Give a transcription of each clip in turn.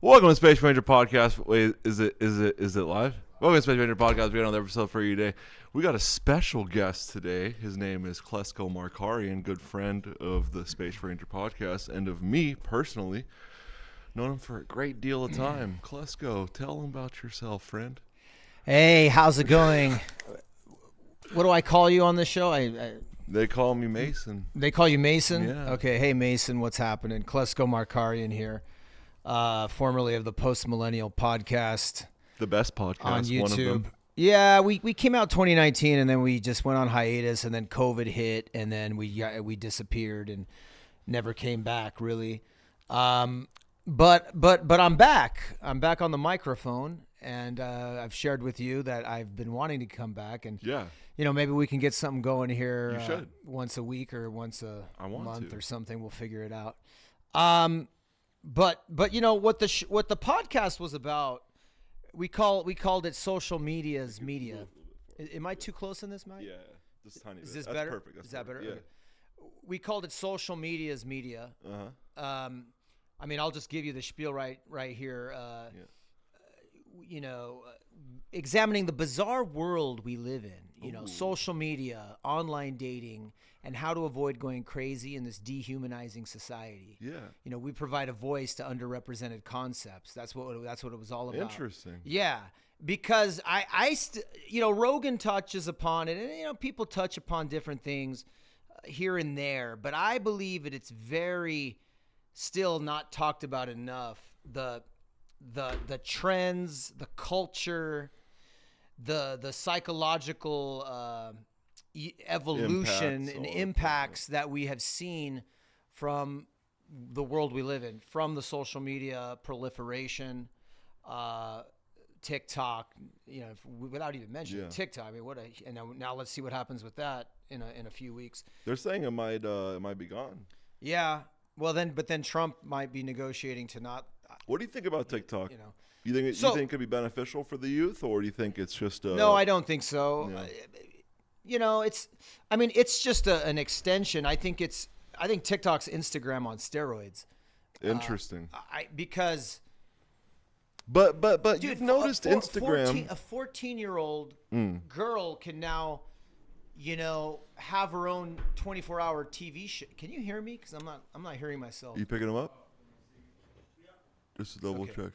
Welcome to Space Ranger Podcast. Wait, is it live? Welcome to Space Ranger Podcast. We got another episode for you today. We got a special guest today. His name is Klesko Markarian, good friend of the Space Ranger Podcast and of me personally. Known him for a great deal of time. Klesko, tell him about yourself, friend. Hey, how's it going? What do I call you on the show? They call me Mason. They call you Mason? Yeah. Okay, hey Mason, what's happening? Klesko Markarian here, formerly of the Post Millennial Podcast. The best podcast on YouTube. One of them. Yeah, we came out 2019 and then we just went on hiatus and then COVID hit and then we disappeared and never came back really. But I'm back. I'm back on the microphone and I've shared with you that I've been wanting to come back and Yeah. you know, maybe we can get something going here. You should. Once a week or once a month to. or something. We'll figure it out. But you know what the podcast was about. We called it social media's media. Am I too close in this, Mike? Yeah, just tiny bit. Is this That's better? Perfect. Is that better? Yeah. Okay. We called it social media's media. Uh-huh. I mean, I'll just give you the spiel right here. You know, examining the bizarre world we live in. You know, social media, online dating, and how to avoid going crazy in this dehumanizing society. Yeah. You know, we provide a voice to underrepresented concepts. That's what it was all about. Interesting. Yeah, because you know, Rogan touches upon it, and you know, people touch upon different things here and there, but I believe it's very still not talked about enough. The trends, the culture, the psychological evolution and impacts that we have seen from the world we live in, from the social media proliferation, TikTok, you know, without even mentioning TikTok. I mean, and now let's see what happens with that in a few weeks. They're saying it might be gone. Yeah. Well, then Trump might be negotiating to not. What do you think about TikTok? You know, you think it could be beneficial for the youth, or do you think it's just no, I don't think so. Yeah. You know, it's just an extension. I think TikTok's Instagram on steroids. Interesting. Because. But Dude, you've noticed Instagram. A 14-year-old girl can now, you know, have her own 24-hour TV show. Can you hear me? Because I'm not hearing myself. You picking them up? Just to double check.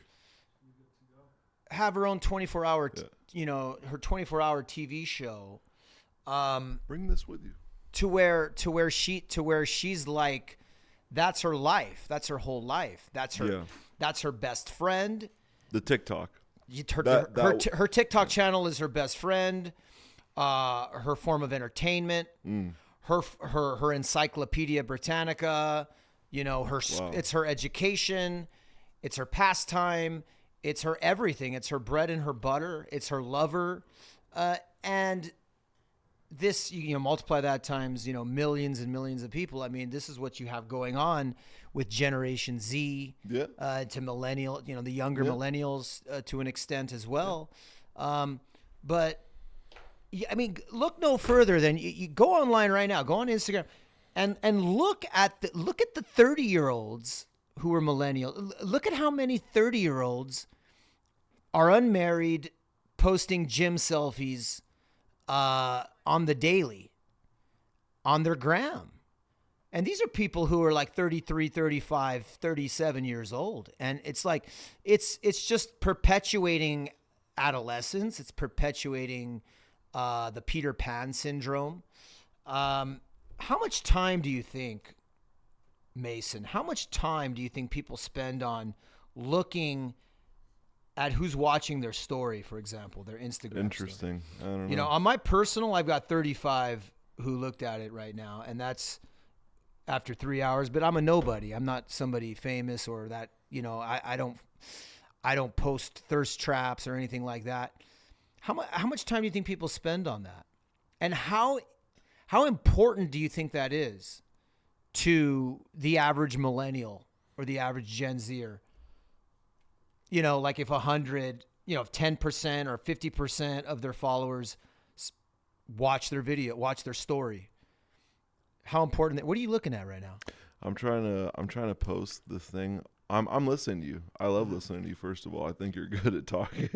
Have her own 24-hour, you know, her 24-hour TV show. Bring this with you. To where she's like, that's her life. That's her whole life. That's her best friend. The TikTok. Her TikTok channel is her best friend. Her form of entertainment. Her Encyclopedia Britannica. You know, it's her education. It's her pastime. It's her everything. It's her bread and her butter. It's her lover. And this, you know, multiply that times, you know, millions and millions of people. I mean, this is what you have going on with Generation Z to millennial, you know, the younger millennials to an extent as well. But I mean, look no further than you go online right now, go on Instagram and look at the 30-year-olds who are millennial. Look at how many 30-year-olds are unmarried, posting gym selfies on the daily, on their gram. And these are people who are like 33, 35, 37 years old. And it's like, it's just perpetuating adolescence. It's perpetuating the Peter Pan syndrome. How much time do you think, Mason, how much time do you think people spend on looking at who's watching their story, for example, their Instagram Interesting. story? I don't know. You know, on my personal, I've got 35 who looked at it right now, and that's after 3 hours. But I'm a nobody. I'm not somebody famous or that. You know, I don't post thirst traps or anything like that. How much time do you think people spend on that? And how important do you think that is to the average millennial or the average Gen Zer? You know, like if 100, you know, if 10% or 50% of their followers watch their video, watch their story, how important. What are you looking at right now? I'm trying to post this thing. I'm listening to you. I love listening to you. First of all, I think you're good at talking.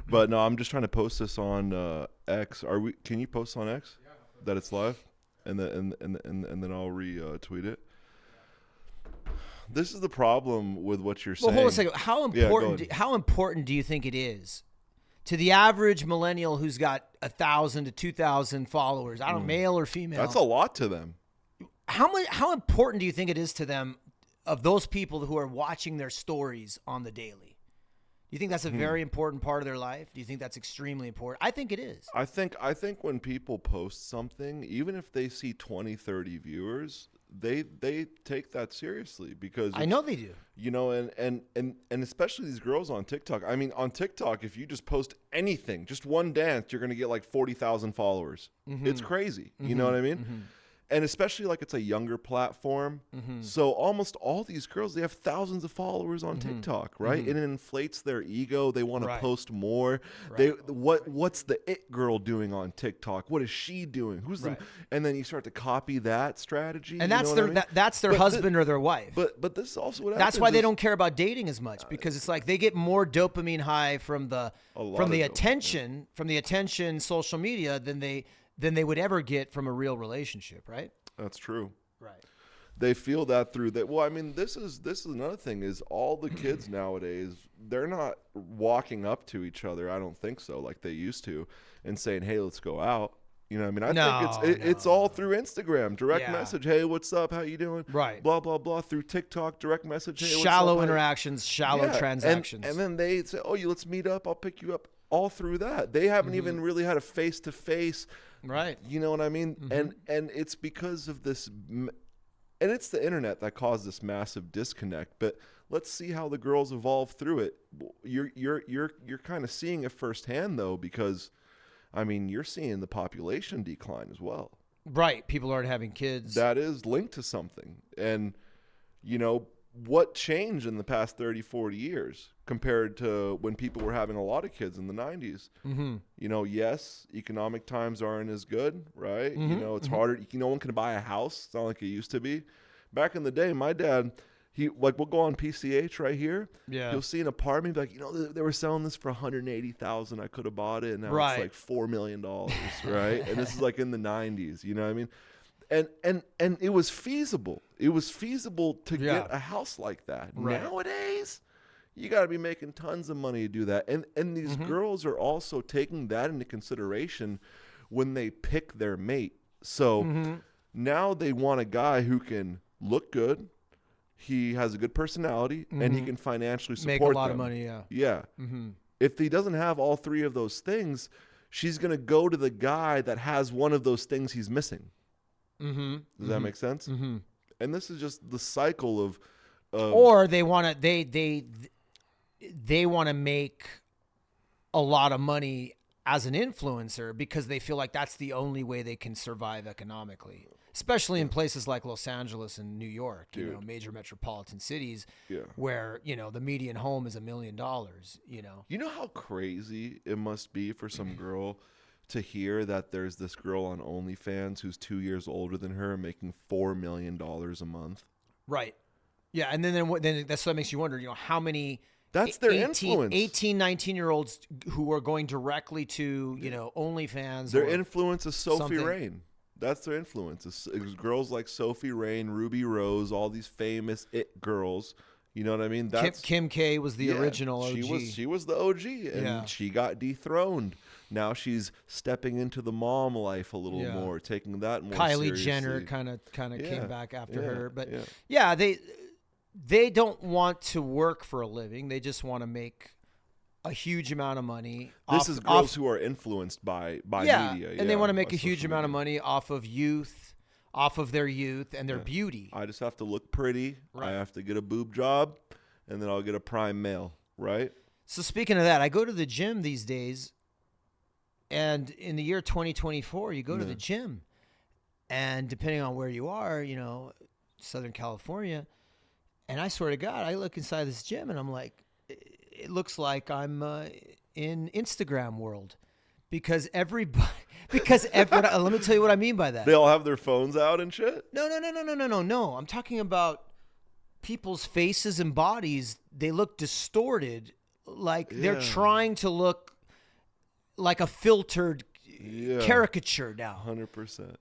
But no, I'm just trying to post this on X. Can you post on X that it's live, and then I'll retweet it. This is the problem with what you're saying. Well, hold on a second. How important do you think it is to the average millennial who's got 1,000 to 2,000 followers? I don't know, male or female. That's a lot to them. How important do you think it is to them, of those people who are watching their stories on the daily? Do you think that's a very important part of their life? Do you think that's extremely important? I think it is. I think when people post something, even if they see 20, 30 viewers, they take that seriously, because I know they do. You know, and especially these girls on TikTok. I mean, on TikTok, if you just post anything, just one dance, you're going to get like 40,000 followers. Mm-hmm. It's crazy. Mm-hmm. You know what I mean? Mm-hmm. And especially like it's a younger platform. Mm-hmm. So almost all these girls, they have thousands of followers on TikTok, right? Mm-hmm. And it inflates their ego. They want to post more. Right. What's the it girl doing on TikTok? What is she doing? And then you start to copy that strategy. And that's their husband or their wife. But this is also what that's why they don't care about dating as much, because it's like they get more dopamine high from the attention social media than they would ever get from a real relationship, right? That's true. Right. They feel that through that. Well, I mean, this is another thing, is all the kids nowadays, they're not walking up to each other, I don't think so, like they used to, and saying, hey, let's go out. You know what I mean? I think it's all through Instagram, direct message. Hey, what's up? How you doing? Right. Blah, blah, blah. Through TikTok, direct message. Hey, shallow interactions, shallow transactions. And then they say, oh, let's meet up. I'll pick you up. All through that. They haven't even really had a face-to-face. Right. You know what I mean? Mm-hmm. And it's because of this, and it's the internet that caused this massive disconnect. But let's see how the girls evolve through it. You're kind of seeing it firsthand, though, because I mean, you're seeing the population decline as well. Right. People aren't having kids. That is linked to something. And you know, what changed in the past 30, 40 years compared to when people were having a lot of kids in the 90s? Mm-hmm. You know, yes, economic times aren't as good, right? Mm-hmm. You know, it's harder. No one can buy a house. It's not like it used to be. Back in the day, my dad, we'll go on PCH right here. Yeah. He'll see an apartment, be like, you know, they were selling this for $180,000. I could have bought it. And now it's like $4 million, right? And this is like in the 90s, you know what I mean? And it was feasible. It was feasible to get a house like that. Right. Nowadays, you got to be making tons of money to do that. And these girls are also taking that into consideration when they pick their mate. So now they want a guy who can look good, he has a good personality, and he can financially support them. Make a lot of money, yeah. Yeah. Mm-hmm. If he doesn't have all three of those things, she's going to go to the guy that has one of those things he's missing. Mm-hmm. Does that make sense? Mm-hmm. And this is just the cycle of or they want to they want to make a lot of money as an influencer because they feel like that's the only way they can survive economically, especially in places like Los Angeles and New York, you know, major metropolitan cities where, you know, the median home is $1 million, you know. You know how crazy it must be for some girl to hear that there's this girl on OnlyFans who's 2 years older than her making $4 million a month? Right. Yeah, and then that's what makes you wonder, you know, how many that's their influence. 18, 19-year-olds who are going directly to, you know, OnlyFans. Their influence is Sophie Rain. That's their influence. It's girls like Sophie Rain, Ruby Rose, all these famous it girls. You know what I mean? That's Kim K was the original OG. She was the OG, and she got dethroned. Now she's stepping into the mom life a little more, taking that more Kylie seriously. Jenner kind of came back after her, but they don't want to work for a living. They just want to make a huge amount of money. This is girls who are influenced by media. And they want to make a huge amount of money off of their youth and their beauty. I just have to look pretty. Right. I have to get a boob job, and then I'll get a prime male, right? So speaking of that, I go to the gym these days, and in the year 2024, you go to the gym, and depending on where you are, you know, Southern California, and I swear to God, I look inside this gym, and I'm like, it looks like I'm in Instagram world, because Because let me tell you what I mean by that. They all have their phones out and shit? No. I'm talking about people's faces and bodies. They look distorted, like they're trying to look like a filtered caricature now. 100%.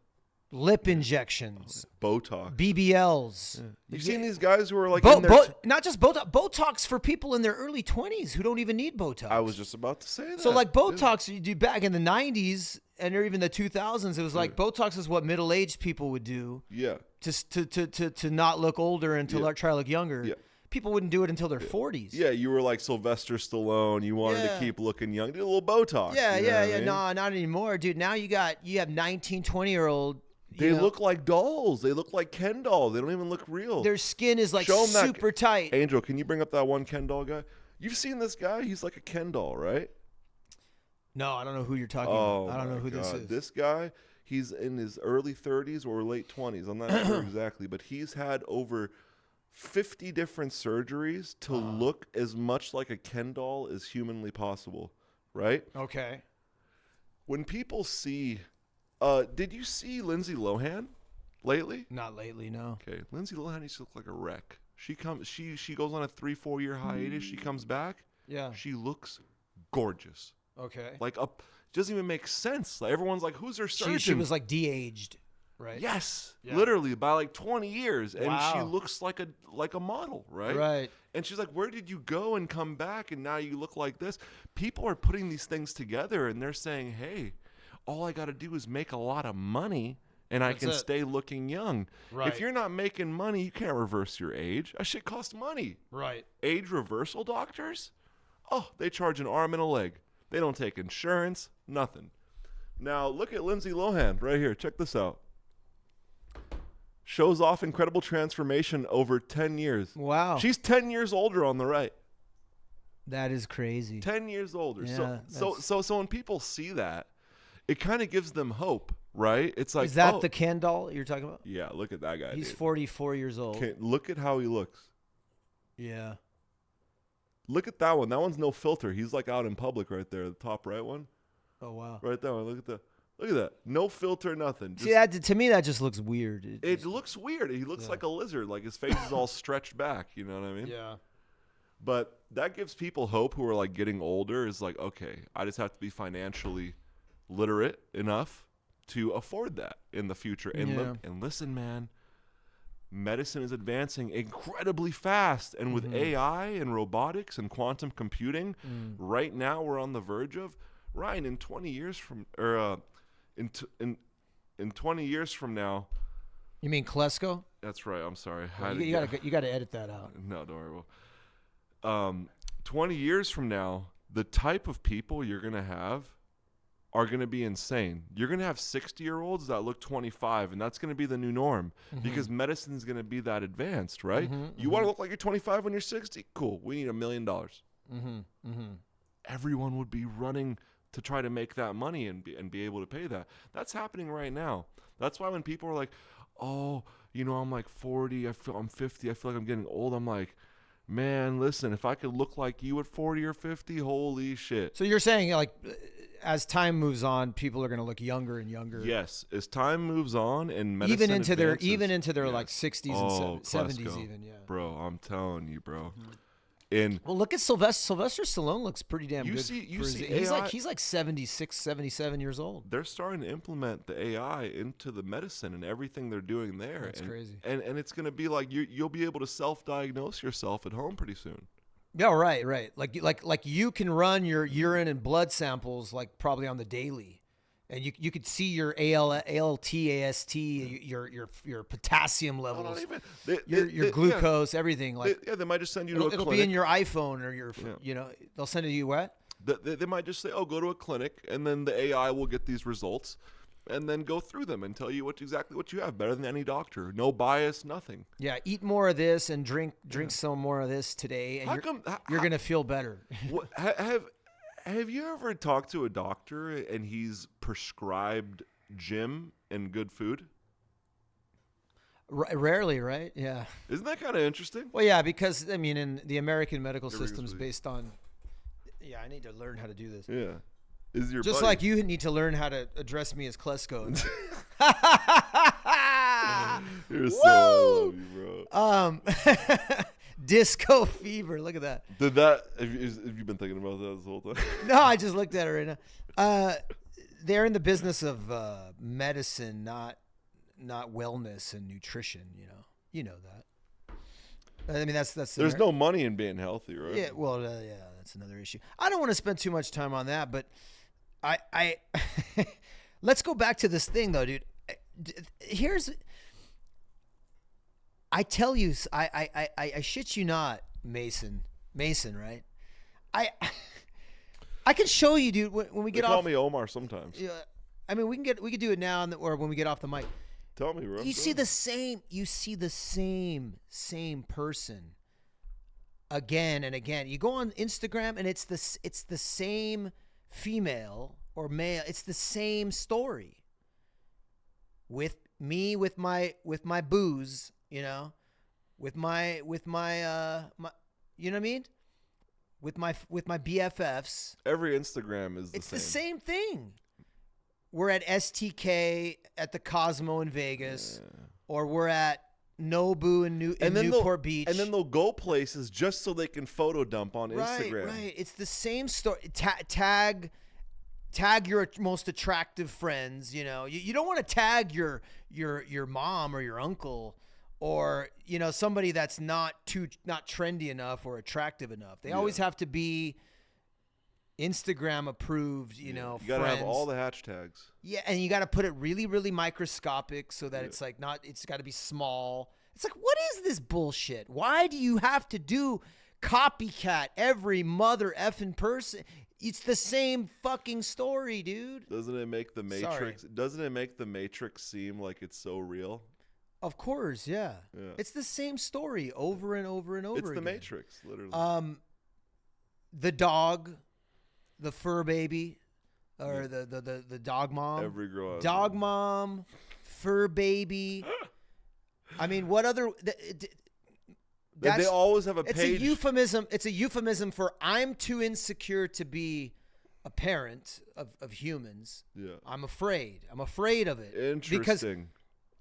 Lip injections, Botox, BBLs. Yeah. You've seen these guys who are like not just Botox. Botox for people in their early 20s who don't even need Botox. I was just about to say that. So like Botox, you do back in the 90s and or even the 2000s, it was like Botox is what middle-aged people would do. Yeah. To not look older and to try to look younger. Yeah. People wouldn't do it until their 40s. Yeah, you were like Sylvester Stallone. You wanted to keep looking young. Do a little Botox. Yeah. No, not anymore, dude. Now you have 19, 20-year-old. They look like dolls. They look like Ken dolls. They don't even look real. Their skin is like super tight. Angel, can you bring up that one Ken doll guy? You've seen this guy? He's like a Ken doll, right? No, I don't know who you're talking about. I don't know who this is. This guy, he's in his early 30s or late 20s. I'm not sure exactly, but he's had over 50 different surgeries to look as much like a Ken doll as humanly possible, right? Okay. When people see... did you see Lindsay Lohan lately? Not lately, no. Okay, Lindsay Lohan used to look like a wreck. She goes on a 3-4 year hiatus. She comes back. Yeah. She looks gorgeous. Okay. Like doesn't even make sense. Like everyone's like, who's her surgeon? She was like de-aged, right? Yes, literally by like 20 years, and she looks like a model, right? Right. And she's like, where did you go and come back, and now you look like this? People are putting these things together, and they're saying, hey, all I got to do is make a lot of money and I can stay looking young. Right. If you're not making money, you can't reverse your age. That shit costs money. Right. Age reversal doctors? Oh, they charge an arm and a leg. They don't take insurance, nothing. Now, look at Lindsay Lohan right here. Check this out. Shows off incredible transformation over 10 years. Wow. She's 10 years older on the right. That is crazy. 10 years older. Yeah, So when people see that, it kind of gives them hope, right? It's like, is that the Ken doll you're talking about? Yeah, look at that guy. He's 44 years old. Look at how he looks. Yeah. Look at that one. That one's no filter. He's like out in public right there, the top right one. Oh wow. Right there. Look at that. No filter, nothing. See, to me that just looks weird. It looks weird. He looks like a lizard. Like his face is all stretched back. You know what I mean? Yeah. But that gives people hope who are like getting older. Is like, okay, I just have to be financially literate enough to afford that in the future. And listen, man, medicine is advancing incredibly fast, and with AI and robotics and quantum computing, right now we're on the verge of Ryan in 20 years from in 20 years from now. You mean Klesko? That's right. I'm sorry. You got to edit that out. No, don't worry. Well, 20 years from now, the type of people you're gonna have are going to be insane. You're going to have 60-year-olds that look 25, and that's going to be the new norm because medicine is going to be that advanced, right? You want to look like you're 25 when you're 60? Cool. We need $1 million. Everyone would be running to try to make that money and be able to pay that. That's happening right now. That's why when people are like, oh, I'm like 40, I'm 50, I feel like I'm getting old. I'm like, man, listen, if I could look like you at 40 or 50, holy shit. So you're saying like, as time moves on, people are going to look younger and younger. Yes, as time moves on and medicine even into their like 60s and 70s even. Yeah, bro, I'm telling you, bro. Well, look at Sylvester Stallone looks pretty damn good. He's like 76, 77 years old. They're starting to implement the AI into the medicine and everything they're doing there. That's crazy. And it's going to be like you'll be able to self-diagnose yourself at home pretty soon. Yeah, right. Like you can run your urine and blood samples like probably on the daily, and you could see your ALT, AST, your potassium levels, your glucose, everything. Like they might just send you to a clinic. It'll be in your iPhone or your they'll send it to you what? They might just say, oh, go to a clinic, and then the AI will get these results. And then go through them and tell you exactly what you have, better than any doctor. No bias, nothing. Yeah, eat more of this and drink some more of this today, and you're gonna feel better. Have you ever talked to a doctor and he's prescribed gym and good food? Rarely, right? Yeah. Isn't that kind of interesting? Well, yeah, because I mean, in the American medical system is based on. Yeah, I need to learn how to do this. Yeah. is your just buddy. like you need to learn how to address me as Klesko. You're so love you, bro. Disco Fever. Look at that. Did that? Have you been thinking about that this whole time? No, I just looked at it right now. They're in the business of medicine, not wellness and nutrition. You know that. I mean, that's. There's no money in being healthy, right? Yeah. Well, yeah, that's another issue. I don't want to spend too much time on that, but I let's go back to this thing though, dude. I tell you, I shit you not, Mason, right? I can show you, dude. When we get they off, call me Omar sometimes. Yeah, I mean, we can do it now or when we get off the mic. Tell me, bro. You see the same person again and again. You go on Instagram and it's the same female or male. It's the same story. With me, with my booze, with my you know what I mean? With my BFFs. Every Instagram is the same. It's the same thing. We're at STK at the Cosmo in Vegas, or we're at Nobu in Newport Beach. And then they'll go places just so they can photo dump on Instagram. Right. It's the same story. Tag your most attractive friends. You don't want to tag your mom or your uncle or somebody that's not trendy enough or attractive enough. They always have to be Instagram approved, you gotta have all the hashtags. Yeah, and you gotta put it really, really microscopic so that it's like it's gotta be small. It's like, what is this bullshit? Why do you have to do copycat every mother effing person? It's the same fucking story, dude. Doesn't it make the Matrix seem like it's so real? Of course, yeah. It's the same story over and over and over again. It's the Matrix, literally. The dog, the fur baby, or the dog mom. Every girl has dog one. Mom, fur baby. I mean, what other? They always have a page. It's a euphemism. It's a euphemism for I'm too insecure to be a parent of humans. Yeah. I'm afraid. I'm afraid of it. Interesting.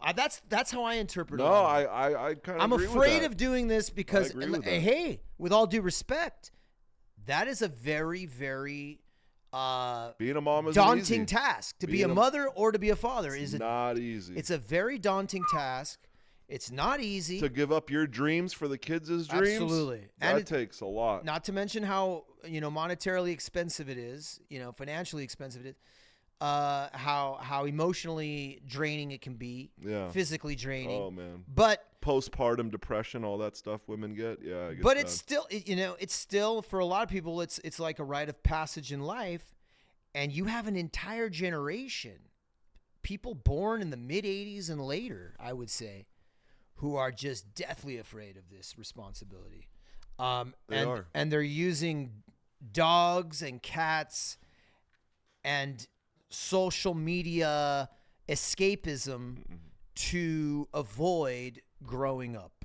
Because that's how I interpret it. No, I kind of. I'm agree afraid with that. of doing this because, I agree with that. hey, with all due respect, that is a very, very being a mom is daunting task. To be a mother or to be a father is not easy. It's a very daunting task. It's not easy to give up your dreams for the kids' dreams. Absolutely, and it takes a lot. Not to mention how monetarily expensive it is. Financially expensive it is. How emotionally draining it can be. Yeah. Physically draining. Oh man. But postpartum depression, all that stuff women get. Yeah. I guess but it's still, it's still for a lot of people, it's like a rite of passage in life, and you have an entire generation, people born in the mid '80s and later, I would say, who are just deathly afraid of this responsibility. And they're using dogs and cats and social media escapism to avoid growing up,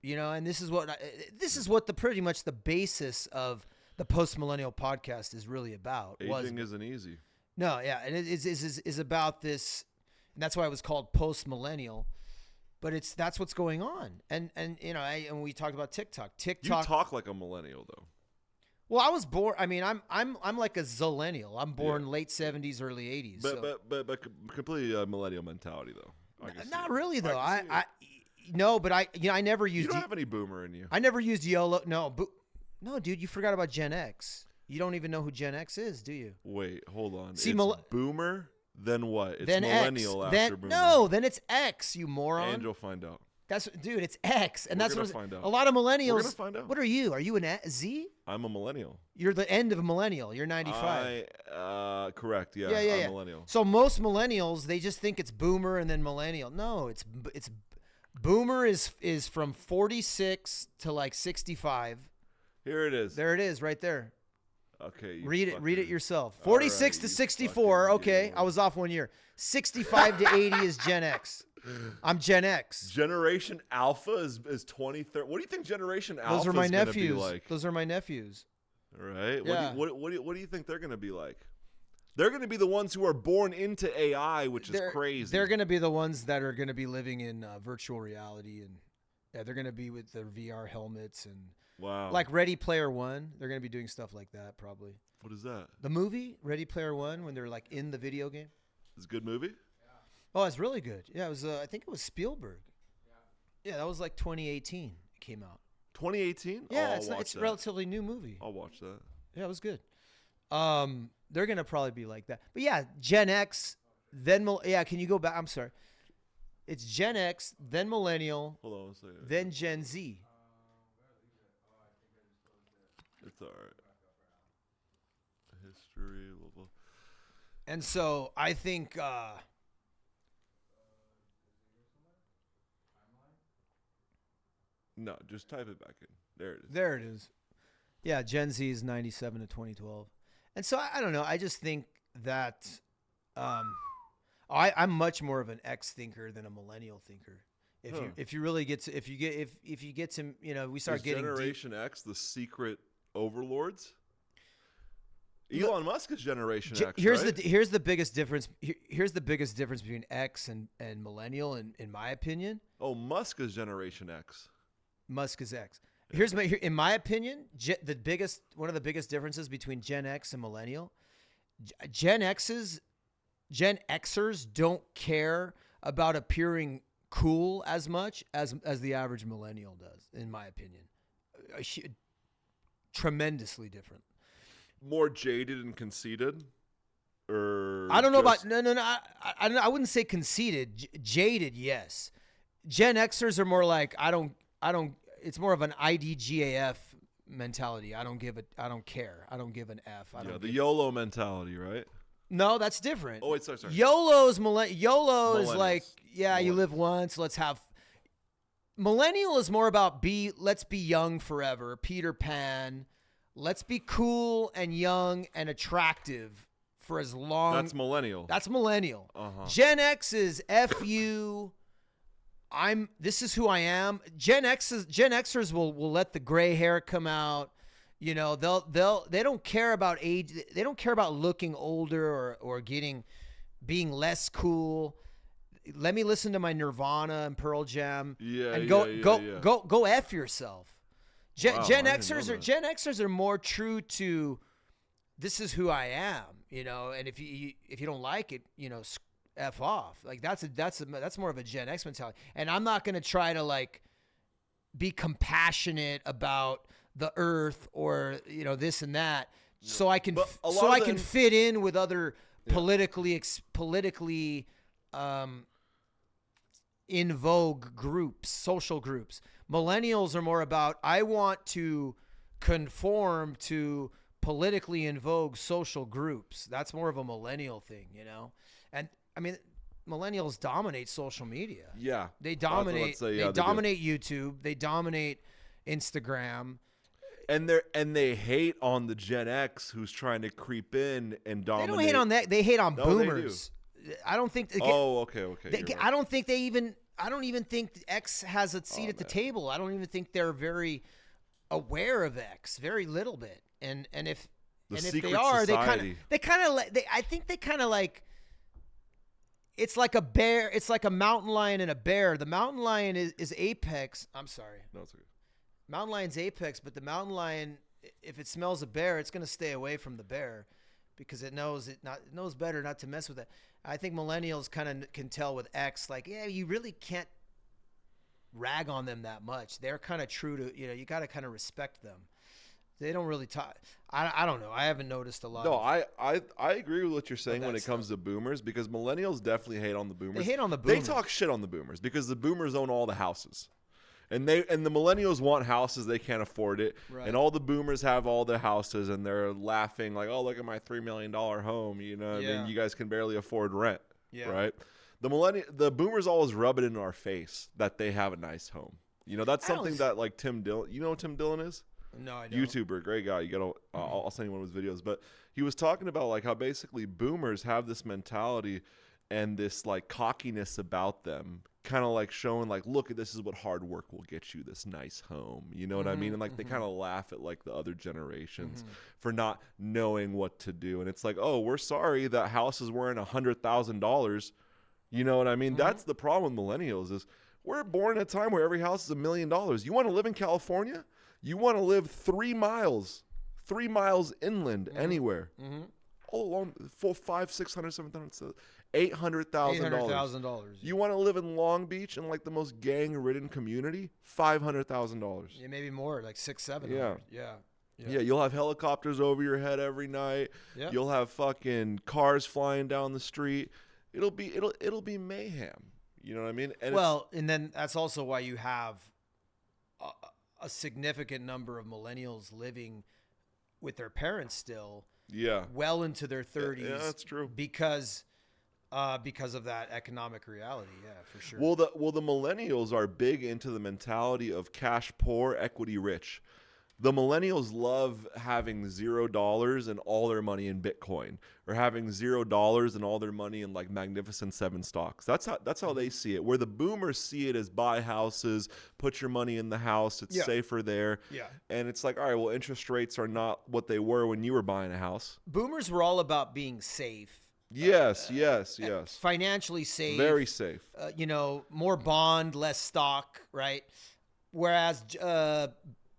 and this is what pretty much the basis of the Post Millennial podcast is really about. Aging isn't easy. No, yeah, and it is about this, and that's why it was called Post Millennial. But that's what's going on, and we talked about TikTok. You talk like a millennial though. Well, I was born. I mean, I'm like a zillennial. I'm born late '70s, early '80s. But completely millennial mentality though. Not really though. I never used. You don't have any boomer in you. I never used YOLO. No, dude, you forgot about Gen X. You don't even know who Gen X is, do you? Wait, hold on. See, it's boomer. Then what? It's then millennial X. after boomer. No, then it's X. You moron. And you'll find out. Dude, it's X, and that's what find out. A lot of millennials. We're gonna find out. What are you? Are you an Z? I'm a millennial. You're the end of a millennial. You're 95. Correct. Yeah. Yeah. I'm millennial. So most millennials, they just think it's boomer and then millennial. No, it's boomer is from 46 to like 65. Here it is. There it is, right there. Okay. Read it yourself. 46 to 64. Okay, I was off 1 year. 65 to 80 is Gen X. I'm Gen X. Generation Alpha is 2030. What do you think Generation Alpha Those are my is gonna nephews. be like? Those are my nephews. Right? Yeah. What do you think they're going to be like? They're going to be the ones who are born into AI, which is crazy. They're going to be the ones that are going to be living in virtual reality, and they're going to be with their VR helmets and like Ready Player One. They're going to be doing stuff like that probably. What is that? The movie Ready Player One, when they're like in the video game. It's a good movie? Oh, it's really good. Yeah, it was. I think it was Spielberg. Yeah, that was like 2018. It came out. 2018? Yeah, it's a relatively new movie. I'll watch that. Yeah, it was good. They're gonna probably be like that. But yeah, Gen X, then can you go back? I'm sorry. It's Gen X, then Millennial, hold on a second. Then Gen Z. It's all right. History. Blah, blah. And so I think. No, just type it back in. There it is. There it is. Yeah, Gen Z is 97 to 2012. And so I don't know. I just think that I'm much more of an X thinker than a millennial thinker. If you really get to if you get to we start getting Generation X the secret overlords. Elon Musk is Generation X. Here's the biggest difference. Here's the biggest difference between X and millennial, in my opinion. Oh, Musk is Generation X. Musk is X. In my opinion, one of the biggest differences between Gen X and millennial, Gen Xers don't care about appearing cool as much as the average millennial does, in my opinion. Tremendously different. More jaded and conceited, or I don't know about no. I wouldn't say conceited. Jaded, yes. Gen Xers are more like I don't. It's more of an IDGAF mentality. I don't care. I don't give an F. The YOLO mentality, right? No, that's different. Oh, wait, sorry. YOLO is like, you live once. Let's have. Millennial is more about let's be young forever. Peter Pan. Let's be cool and young and attractive for as long. That's millennial. Uh-huh. Gen X is F you. This is who I am. Gen Xers will let the gray hair come out. They don't care about age. They don't care about looking older or being less cool. Let me listen to my Nirvana and Pearl Jam. Go F yourself. Gen Xers are more true to this is who I am, and if you don't like it, F off. Like that's more of a Gen X mentality. And I'm not going to try to like be compassionate about the earth or this and that so I can fit in with other politically in vogue groups, social groups. Millennials are more about I want to conform to politically in vogue social groups. That's more of a millennial thing, And I mean, millennials dominate social media. Yeah, they dominate. They dominate YouTube. They dominate Instagram. And they hate on the Gen X who's trying to creep in and dominate. They don't hate on that. They hate on boomers. I don't think. Okay. I don't think they even. I don't even think X has a seat at the table. I don't even think they're very aware of X. Very little bit. And if they are, society. I think they kind of like. It's like a bear. It's like a mountain lion and a bear. The mountain lion is apex. I'm sorry. No, it's okay. Mountain lion's apex, but the mountain lion, if it smells a bear, it's going to stay away from the bear because it knows better not to mess with it. I think millennials kind of can tell with X, like, you really can't rag on them that much. They're kind of true to, you got to kind of respect them. They don't really talk. I don't know. I haven't noticed a lot. No, I agree with what you're saying when it comes to boomers because millennials definitely hate on the boomers. They hate on the boomers. They talk shit on the boomers because the boomers own all the houses. And the millennials want houses, they can't afford it. Right. And all the boomers have all their houses and they're laughing like, oh, look at my $3 million home, I mean, you guys can barely afford rent. Yeah. Right? The boomers always rub it into our face that they have a nice home. That's something that like Tim Dillon, you know who Tim Dillon is? No, I don't. YouTuber, great guy. I'll send you one of his videos. But he was talking about like how basically boomers have this mentality and this like cockiness about them kind of like showing like, look, this is what hard work will get you, this nice home. You know what I mean? And like they kind of laugh at like the other generations for not knowing what to do. And it's like, oh, we're sorry that houses weren't $100,000. You know what I mean? That's the problem with millennials is we're born in a time where every house is $1 million. You want to live in California? You want to live 3 miles inland anywhere. All along, 500, 600, 700, $800,000. You want to live in Long Beach in like the most gang-ridden community? $500,000. Yeah, maybe more, like 600, 700. Yeah, you'll have helicopters over your head every night. Yeah. You'll have fucking cars flying down the street. It'll be mayhem. You know what I mean? And and then that's also why you have a significant number of millennials living with their parents still. Yeah. Well into their 30s. Yeah, that's true. Because of that economic reality. Yeah, for sure. Well, the millennials are big into the mentality of cash poor, equity rich. The millennials love having $0 and all their money in Bitcoin, or having $0 and all their money in like Magnificent Seven stocks. That's how they see it. Where the boomers see it as buy houses, put your money in the house, it's safer there. Yeah. And it's like, all right, well, interest rates are not what they were when you were buying a house. Boomers were all about being safe. Yes. Financially safe. Very safe. More bond, less stock, right? Whereas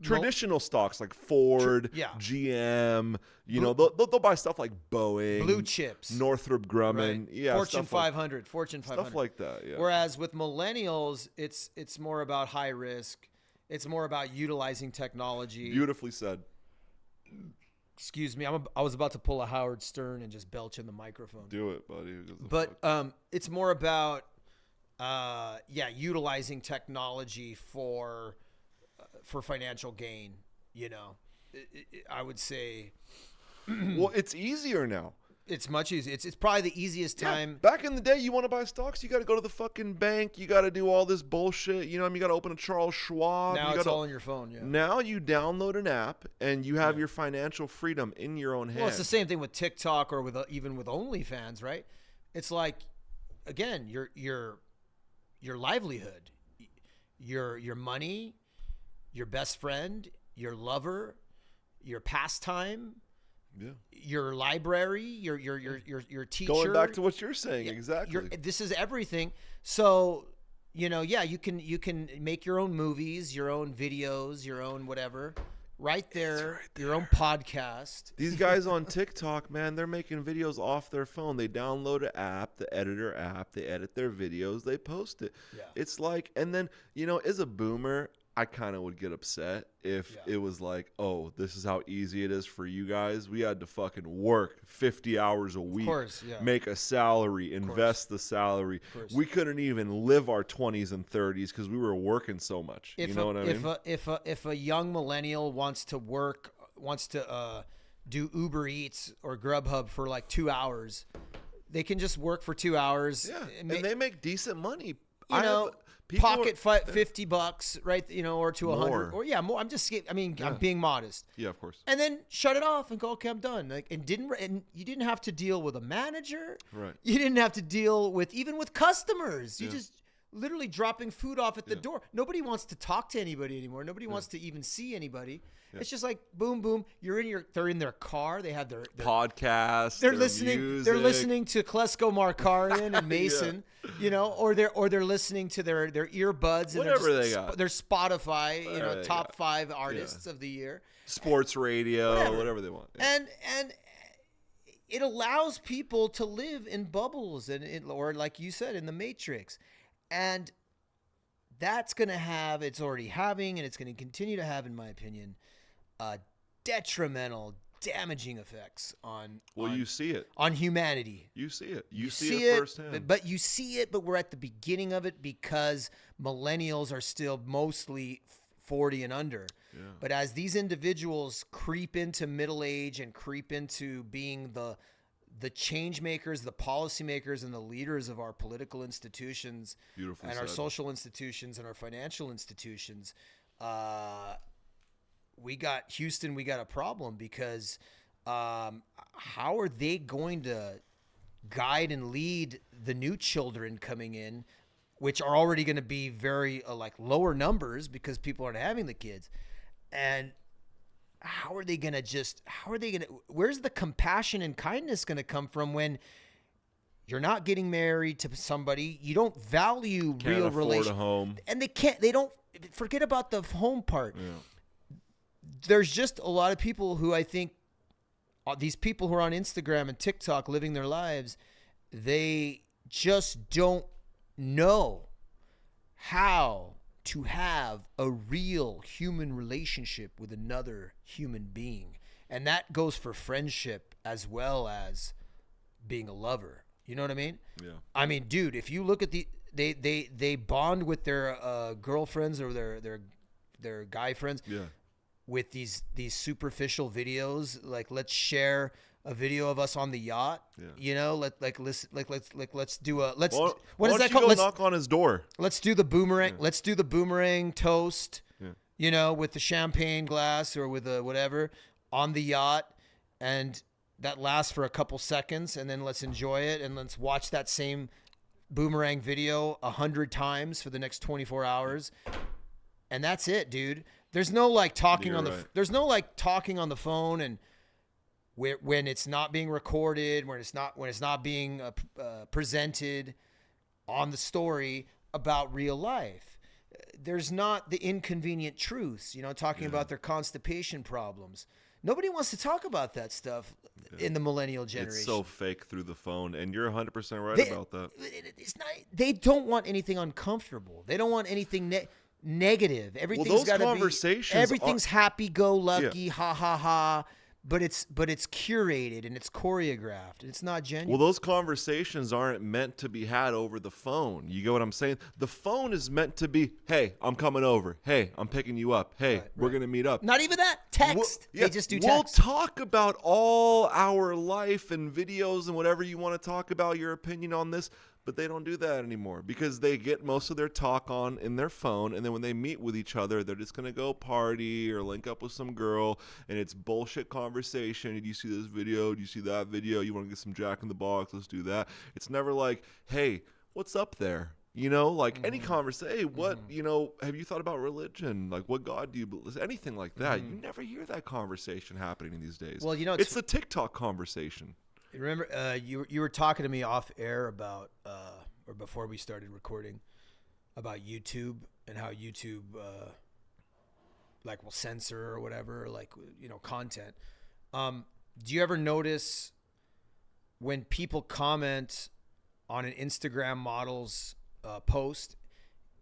traditional stocks like Ford, GM, they'll buy stuff like Boeing, blue chips, Northrop Grumman, right. Fortune 500, Fortune 500, stuff like that. Yeah. Whereas with millennials, it's more about high risk. It's more about utilizing technology. Beautifully said. Excuse me, I was about to pull a Howard Stern and just belch in the microphone. Do it, buddy. But it's more about utilizing technology for financial gain. I would say. Well, it's easier now. It's much easier. It's probably the easiest time. Back in the day, you want to buy stocks, you got to go to the fucking bank. You got to do all this bullshit. You got to open a Charles Schwab. Now it's all on your phone. Yeah. Now you download an app and you have your financial freedom in your own hands. Well, it's the same thing with TikTok or even with OnlyFans, right? It's like, again, your livelihood, your money, your best friend, your lover, your pastime. Yeah. Your library, your teacher. Going back to what you're saying, exactly. This is everything. So, you can make your own movies, your own videos, your own whatever, right there. Your own podcast. These guys on TikTok, man, they're making videos off their phone. They download an app, the editor app. They edit their videos. They post it. Yeah. It's like, and then as a boomer, I kind of would get upset if it was like, oh, this is how easy it is for you guys. We had to fucking work 50 hours a week, make a salary, invest the salary. We couldn't even live our 20s and 30s because we were working so much. You know what I mean? If a young millennial wants to do Uber Eats or Grubhub for like 2 hours, they can just work for 2 hours. Yeah, and they make decent money. Pocket $50, right? Or to 100, or more. I'm being modest. Yeah, of course. And then shut it off and go, okay, I'm done. And you didn't have to deal with a manager. Right. You didn't have to deal with customers. You just literally dropping food off at the door. Nobody wants to talk to anybody anymore. Nobody wants to even see anybody. Yeah. It's just like boom, boom. They're in their car. They have their podcast. They're listening. Music. They're listening to Klesko Markarian and Mason. Or they're listening to their earbuds and whatever they got. Their Spotify. Top 5 artists of the year. Sports radio, whatever they want. Yeah. And it allows people to live in bubbles or like you said, in the Matrix. And that's going to have, it's already having, and it's going to continue to have, in my opinion, detrimental, damaging effects on you see it. On humanity. You see it. You see it firsthand. But you see it, but we're at the beginning of it because millennials are still mostly 40 and under. Yeah. But as these individuals creep into middle age and creep into being the change makers, the policy makers, and the leaders of our political institutions our social institutions and our financial institutions, we got a problem because how are they going to guide and lead the new children coming in which are already going to be very like lower numbers because people aren't having the kids. And where's the compassion and kindness going to come from when you're not getting married to somebody, you don't value real relationship, home, and they don't forget about the home part. Yeah. There's just a lot of people who I think these people who are on Instagram and TikTok living their lives, they just don't know how to have a real human relationship with another human being. And that goes for friendship as well as being a lover. You know what I mean? Yeah. I mean, dude, if you look at they bond with their girlfriends or their guy friends. Yeah. With these superficial videos, like let's share a video of us on the yacht. Yeah. You know, let's do a what is that called? Let's knock on his door. Let's do the boomerang. Yeah. Let's do the boomerang toast. Yeah. You know, with the champagne glass or with the whatever on the yacht, and that lasts for a couple seconds, and then let's enjoy it, and let's watch that same boomerang video 100 times for the next 24 hours, and that's it, dude. There's no like talking there's no like talking on the phone and when it's not being recorded, when it's not being presented on the story about real life. There's not the inconvenient truths, you know, talking about their constipation problems. Nobody wants to talk about that stuff in the millennial generation. It's so fake through the phone, and you're 100% right about that. It's not. They don't want anything uncomfortable. They don't want anything negative. Everything's got to be. Everything's happy-go-lucky, ha ha ha. But it's curated and it's choreographed and it's not genuine. Well, those conversations aren't meant to be had over the phone. You get what I'm saying? The phone is meant to be, hey, I'm coming over. Hey, I'm picking you up. Hey, we're going to meet up. Not even that. Text. They just do text. We'll talk about all our life and videos and whatever you want to talk about, your opinion on this. But they don't do that anymore because they get most of their talk on in their phone. And then when they meet with each other, they're just going to go party or link up with some girl. And it's bullshit conversation. Did you see this video? Did you see that video? You want to get some Jack in the Box? Let's do that. It's never like, hey, what's up there? You know, like any conversation. Hey, what, you know, have you thought about religion? Like, what God do you believe? Anything like that. You never hear that conversation happening these days. Well, you know, it's the TikTok conversation. Remember, you were talking to me off air about, or before we started recording, about YouTube and how YouTube, like will censor or whatever, like, you know, content. Do you ever notice when people comment on an Instagram model's post,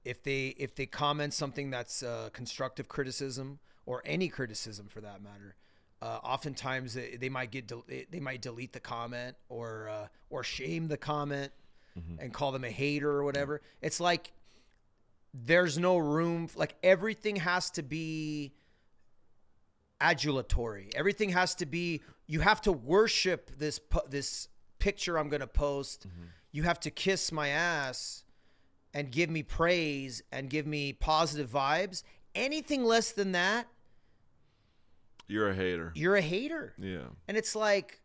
if they comment something that's constructive criticism or any criticism for that matter? Oftentimes they might delete the comment or shame the comment and call them a hater or whatever. It's like there's no room. Like everything has to be adulatory. Everything has to be. You have to worship this picture I'm going to post. You have to kiss my ass and give me praise and give me positive vibes. Anything less than that, you're a hater. You're a hater. Yeah. And it's like,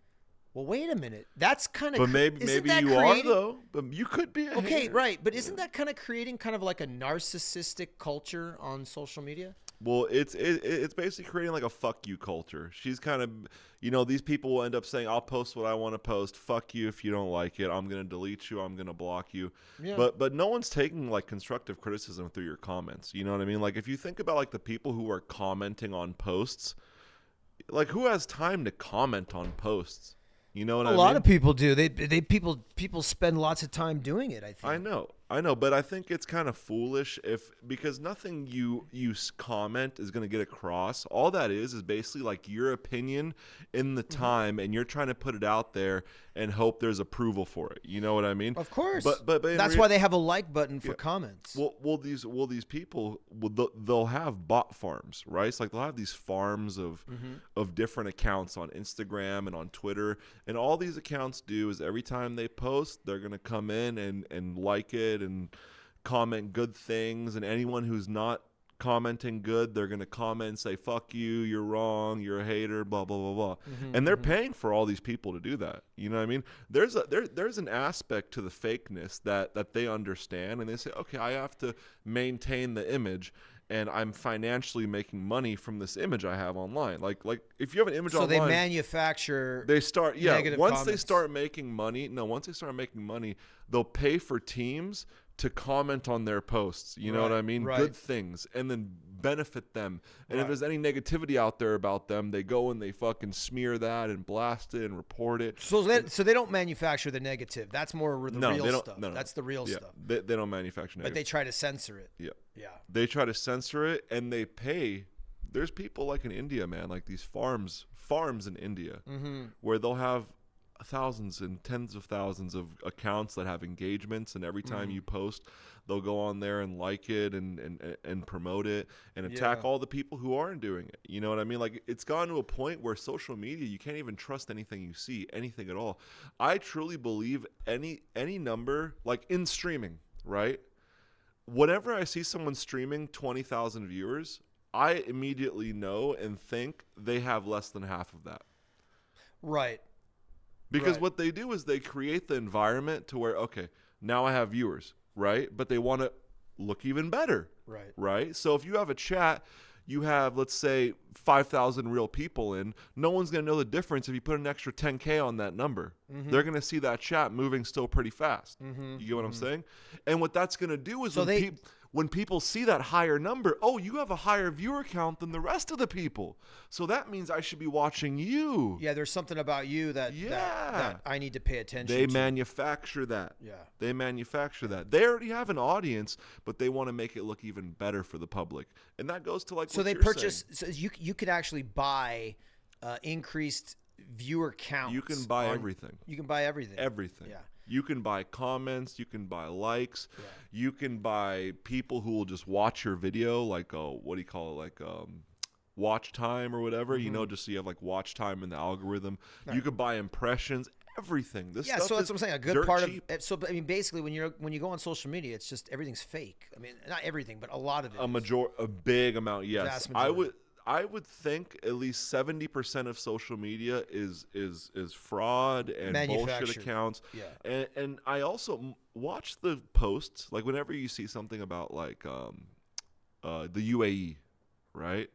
well, wait a minute. That's kind of. But maybe you are though. But you could be a hater. Okay, right. But isn't that kind of creating kind of like a narcissistic culture on social media? Well, it's basically creating like a fuck you culture. She's kind of, you know, these people will end up saying, I'll post what I want to post. Fuck you if you don't like it. I'm going to delete you. I'm going to block you. Yeah. But no one's taking like constructive criticism through your comments. You know what I mean? Like if you think about like the people who are commenting on posts, like who has time to comment on posts? You know what I mean? A lot of people do. People spend lots of time doing it, I think. I know, but I think it's kind of foolish because nothing you comment is going to get across. All that is basically like your opinion in the time, and you're trying to put it out there and hope there's approval for it. You know what I mean? Of course. But that's why they have a like button for comments. Well, these people they'll have bot farms, right? It's like they'll have these farms of different accounts on Instagram and on Twitter, and all these accounts do is every time they post, they're going to come in and like it and comment good things, and anyone who's not commenting good, they're going to comment and say, fuck you, you're wrong, you're a hater, blah, blah, blah, blah. And they're paying for all these people to do that. You know what I mean? There's an aspect to the fakeness that they understand, and they say, okay, I have to maintain the image, and I'm financially making money from this image I have online. Like if you have an image online, so they manufacture. They start negative once comments. they start making money. No, once they start making money, they'll pay for teams to comment on their posts. You know what I mean? Right. Good things, and then benefit them. And if Right. there's any negativity out there about them, they go and they fucking smear that and blast it and report it. So they don't manufacture the negative. That's more the No, real they don't. stuff. No. That's the real Yeah, stuff. they don't manufacture But negative. they try to censor it. Yeah. Yeah. They try to censor it, and they pay. There's people like in India, man, like these farms in India, where they'll have thousands and tens of thousands of accounts that have engagements, and every time you post, they'll go on there and like it and promote it and attack all the people who aren't doing it. You know what I mean? Like, it's gone to a point where social media, you can't even trust anything you see, anything at all. I truly believe any number, like in streaming, right? Whenever I see someone streaming 20,000 viewers, I immediately know and think they have less than half of that. Right. Because Right. what they do is they create the environment to where, okay, now I have viewers, right? But they want to look even better, Right. right? So if you have a chat, you have, let's say, 5,000 real people in, no one's going to know the difference if you put an extra 10K on that number. They're going to see that chat moving still pretty fast. You get what I'm saying? And what that's going to do is So when people see that higher number, oh, you have a higher viewer count than the rest of the people. So that means I should be watching you. Yeah, there's something about you that I need to pay attention They to. manufacture that. Yeah. They manufacture that. They already have an audience, but they want to make it look even better for the public. And that goes to like So what they you're purchase. saying. So you could actually buy increased viewer counts. You can buy everything. You can buy everything. Everything. Yeah. You can buy comments. You can buy likes. Yeah. You can buy people who will just watch your video, like what do you call it, like watch time or whatever. You know, just so you have like watch time in the algorithm. Right. You could buy impressions. Everything. This stuff so that's what I'm saying. A good part cheap. of so I mean, basically, when you go on social media, it's just everything's fake. I mean, not everything, but a lot of it. A big amount. Yes, I would think at least 70% of social media is fraud and bullshit accounts. Yeah. And I also watch the posts, like whenever you see something about like the UAE, right?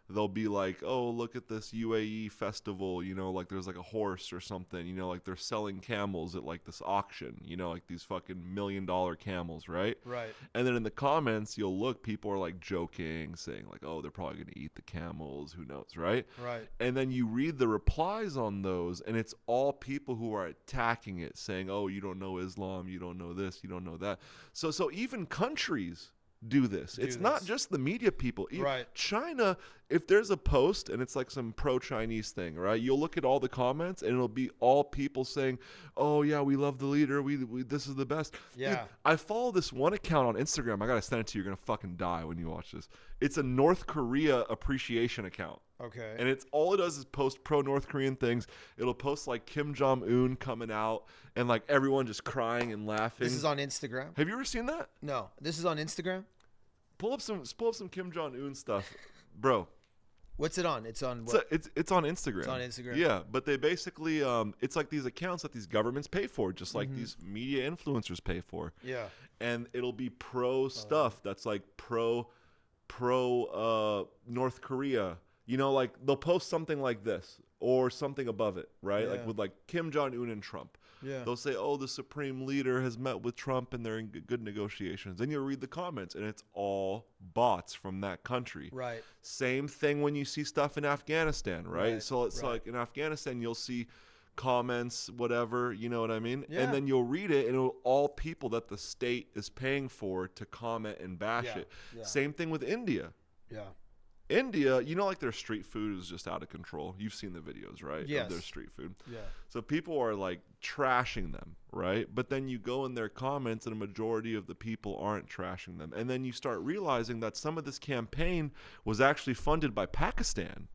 They'll be like, oh, look at this UAE festival, you know, like there's like a horse or something, you know, like they're selling camels at like this auction, you know, like these fucking $1 million camels, right? Right. And then in the comments, you'll look, people are like joking, saying like, oh, they're probably going to eat the camels, who knows, right? Right. And then you read the replies on those, and it's all people who are attacking it, saying, oh, you don't know Islam, you don't know this, you don't know that. So even countries do this. It's not just the media people. Right. China, if there's a post and it's like some pro-Chinese thing, right? You'll look at all the comments and it'll be all people saying, "Oh yeah, we love the leader. We this is the best." Yeah. Dude, I follow this one account on Instagram. I gotta send it to you. You're gonna fucking die when you watch this. It's a North Korea appreciation account. Okay. And it's all it does is post pro North Korean things. It'll post like Kim Jong-un coming out and like everyone just crying and laughing. This is on Instagram. Have you ever seen that? No. This is on Instagram. Pull up some Kim Jong-un stuff, bro. What's it on? It's on what? It's on Instagram. It's on Instagram. Yeah, but they basically it's like these accounts that these governments pay for, just like these media influencers pay for. Yeah. And it'll be pro stuff that's like pro North Korea. You know, like they'll post something like this or something above it, right? Yeah. Like with like Kim Jong-un and Trump. Yeah. They'll say, oh, the supreme leader has met with Trump and they're in good negotiations. Then you'll read the comments and it's all bots from that country. Right. Same thing when you see stuff in Afghanistan, right? So it's like in Afghanistan, you'll see comments, whatever, you know what I mean? Yeah. And then you'll read it and it'll all people that the state is paying for to comment and bash it. Yeah. Same thing with India. Yeah. India, you know, like their street food is just out of control. You've seen the videos, right? Yes. Of their street food. Yeah. So people are like trashing them, right? But then you go in their comments and a majority of the people aren't trashing them. And then you start realizing that some of this campaign was actually funded by Pakistan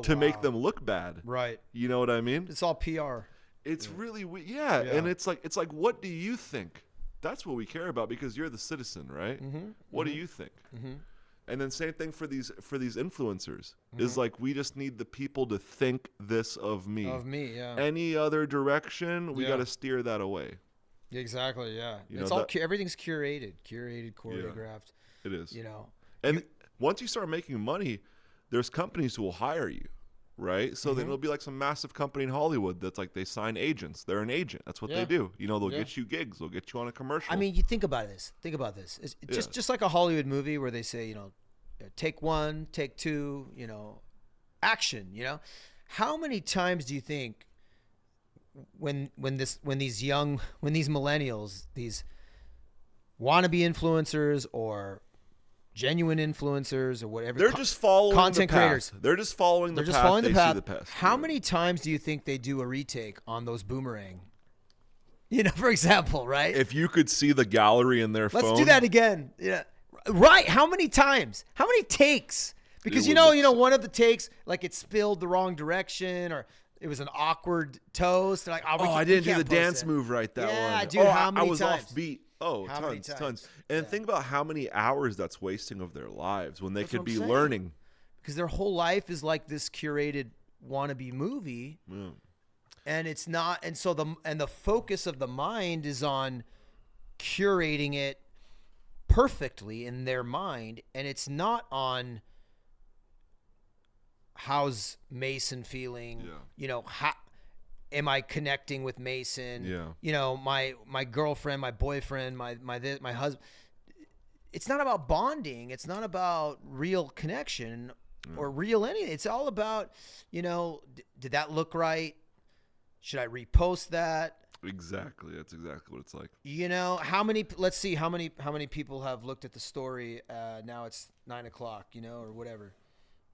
to make them look bad. Right. You know what I mean? It's all PR. It's really yeah. And it's like what do you think? That's what we care about because you're the citizen, right? What do you think? And then same thing for these influencers. Is like, we just need the people to think this of me. Of me, yeah. Any other direction, we got to steer that away. Exactly, yeah. You it's know, all everything's curated, choreographed. It is. You know. And once you start making money, there's companies who will hire you, right? So then it'll be like some massive company in Hollywood that's like, they sign agents. They're an agent. That's what they do. You know, they'll get you gigs. They'll get you on a commercial. I mean, you think about this. It's just like a Hollywood movie where they say, you know, take one, take two, you know, action, you know. How many times do you think when these millennials, these wannabe influencers or genuine influencers or whatever, they're just following content the path. creators. They're just following the They're path. just following the They path. see the path. How many times do you think they do a retake on those Boomerang? You know, for example, right? If you could see the gallery in their phone. Let's do that again. Yeah. Right. How many times? How many takes? Because you know, one of the takes, like it spilled the wrong direction or it was an awkward toast. Like, I didn't do the dance move right that one. Yeah, dude, how many I was times? off beat. Oh, How many times? tons. And think about how many hours that's wasting of their lives when they could what be I'm saying. learning. Because their whole life is like this curated wannabe movie. Yeah. And it's not, and so the focus of the mind is on curating it perfectly in their mind, and it's not on how's Mason feeling. You know, how am I connecting with Mason? You know, my girlfriend, my boyfriend, my husband. It's not about bonding. It's not about real connection or real anything. It's all about, you know, did that look right? Should I repost that? Exactly. That's exactly what it's like. You know, let's see how many people have looked at the story. Now it's 9:00, you know, or whatever.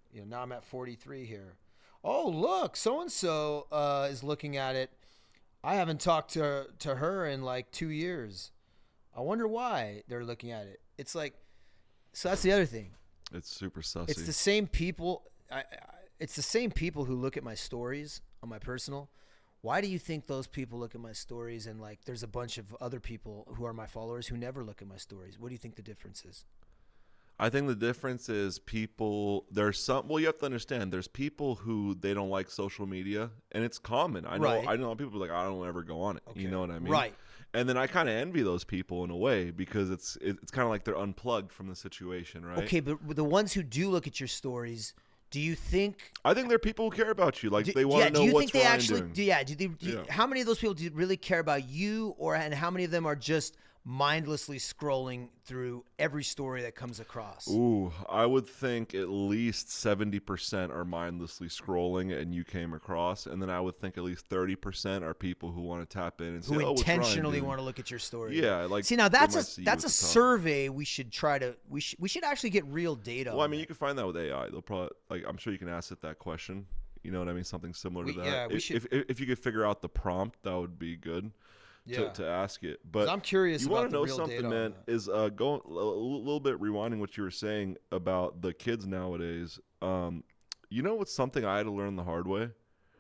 You know, now I'm at 43 here. Oh, look, so-and-so is looking at it. I haven't talked to her in like 2 years. I wonder why they're looking at it. It's like, so that's the other thing. It's super sussy. It's the same people. It's the same people who look at my stories on my personal. Why do you think those people look at my stories and like there's a bunch of other people who are my followers who never look at my stories? What do you think the difference is? I think the difference is you have to understand, there's people who they don't like social media, and it's common. I know people are like, I don't ever go on it. Okay. You know what I mean? Right. And then I kind of envy those people in a way because it's kind of like they're unplugged from the situation, right? Okay, but the ones who do look at your stories, do you think? I think they're people who care about you. Like they want to know what's Ryan doing. How many of those people do really care about you, and how many of them are just mindlessly scrolling through every story that comes across? Ooh, I would think at least 70% are mindlessly scrolling and you came across, and then I would think at least 30% are people who want to tap in and say, who intentionally want to look at your story. Yeah, like see now that's a survey we should try to we should actually get real data. Well, I mean, you can find that with AI. They'll probably I'm sure you can ask it that question. You know what I mean? Something similar to that. Yeah, we should. If you could figure out the prompt, that would be good. To ask it, but I'm curious. You want to know something, man? Is going a little bit rewinding what you were saying about the kids nowadays. You know what's something I had to learn the hard way?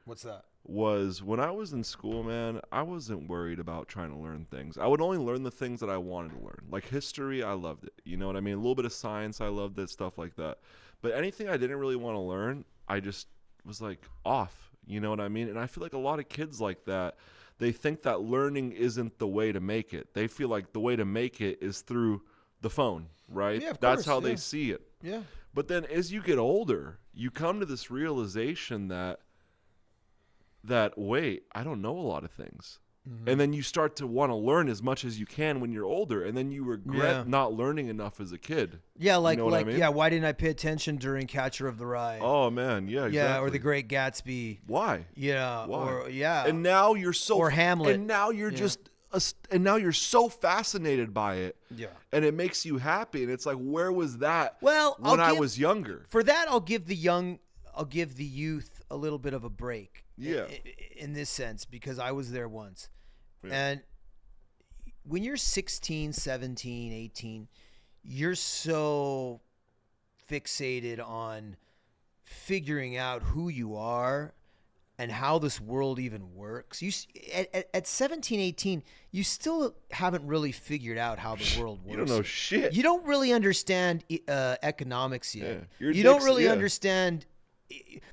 What's that? Was when I was in school, man. I wasn't worried about trying to learn things. I would only learn the things that I wanted to learn. Like history, I loved it. You know what I mean? A little bit of science, I loved it, stuff like that. But anything I didn't really want to learn, I just was like off. You know what I mean? And I feel like a lot of kids like that. They think that learning isn't the way to make it. They feel like the way to make it is through the phone, right? Yeah, of That's course, how they see it. Yeah. But then as you get older, you come to this realization that wait, I don't know a lot of things. Mm-hmm. And then you start to want to learn as much as you can when you're older, and then you regret not learning enough as a kid. Yeah, like, you know what I mean? Yeah, why didn't I pay attention during Catcher of the Rye? Oh man, yeah, exactly. Yeah, or The Great Gatsby. Why? Yeah, why? Or yeah. And now you're so or Hamlet. And now you're and now you're so fascinated by it. Yeah. And it makes you happy, and it's like, where was that? Well, when I was younger. For that, I'll give the youth a little bit of a break. Yeah. In this sense, because I was there once. Yeah. And when you're 16, 17, 18, you're so fixated on figuring out who you are and how this world even works. At 17, 18, you still haven't really figured out how the world works. You don't know shit. You don't really understand economics yet. Yeah. You don't really understand.